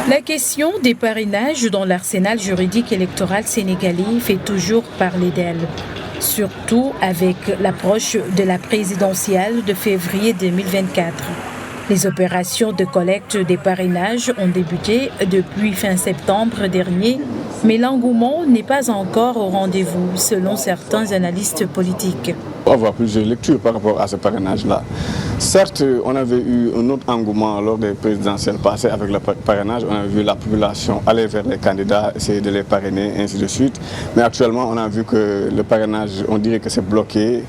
La question des parrainages dans l'arsenal juridique électoral sénégalais fait toujours parler d'elle, surtout avec l'approche de la présidentielle de février 2024. Les opérations de collecte des parrainages ont débuté depuis fin septembre dernier, mais l'engouement n'est pas encore au rendez-vous, selon certains analystes politiques. On va avoir plusieurs lectures par rapport à ce parrainage-là. Certes, on avait eu un autre engouement lors des présidentielles passées avec le parrainage. On a vu la population aller vers les candidats, essayer de les parrainer, ainsi de suite. Mais actuellement, on a vu que le parrainage, on dirait que c'est bloqué.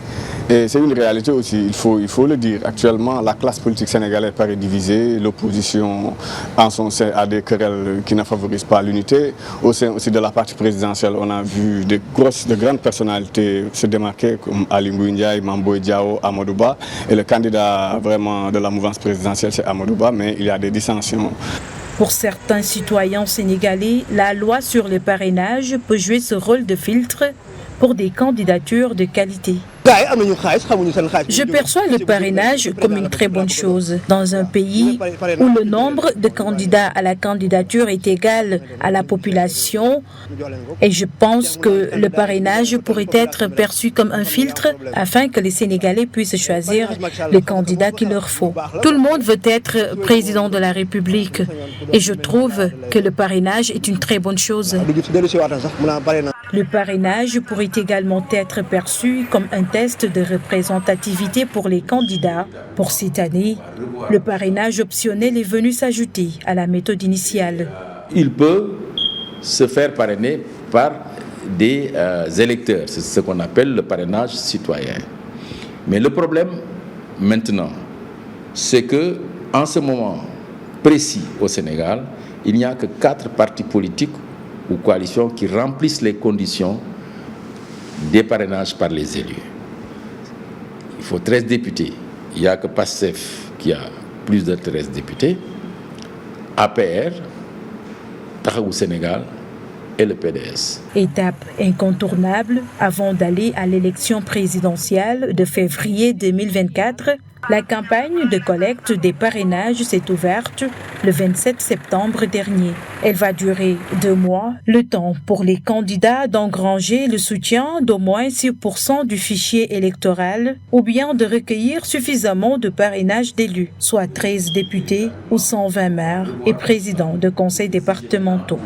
Et c'est une réalité aussi, il faut le dire. Actuellement, la classe politique sénégalaise paraît divisée. L'opposition, en son sein, a des querelles qui ne favorisent pas l'unité. Au sein aussi de la partie présidentielle, on a vu de grandes personnalités se démarquer, comme Ali Ngouille Ndiaye, Mame Boye Diao, Amadou Ba. Et le candidat vraiment de la mouvance présidentielle, c'est Amadou Ba, mais il y a des dissensions. Pour certains citoyens sénégalais, la loi sur le parrainage peut jouer ce rôle de filtre pour des candidatures de qualité. Je perçois le parrainage comme une très bonne chose dans un pays où le nombre de candidats à la candidature est égal à la population, et je pense que le parrainage pourrait être perçu comme un filtre afin que les Sénégalais puissent choisir le candidat qu'il leur faut. Tout le monde veut être président de la République et je trouve que le parrainage est une très bonne chose. Le parrainage pourrait également être perçu comme un test de représentativité pour les candidats. Pour cette année, le parrainage optionnel est venu s'ajouter à la méthode initiale. Il peut se faire parrainer par des électeurs, c'est ce qu'on appelle le parrainage citoyen. Mais le problème maintenant, c'est que en ce moment précis au Sénégal, il n'y a que 4 partis politiques ou coalitions qui remplissent les conditions des parrainages par les élus. Il faut 13 députés. Il n'y a que PASTEF qui a plus de 13 députés, APR, Taxawu Sénégal et le PDS. Étape incontournable avant d'aller à l'élection présidentielle de février 2024. La campagne de collecte des parrainages s'est ouverte le 27 septembre dernier. Elle va durer 2 mois, le temps pour les candidats d'engranger le soutien d'au moins 6% du fichier électoral ou bien de recueillir suffisamment de parrainages d'élus, soit 13 députés ou 120 maires et présidents de conseils départementaux.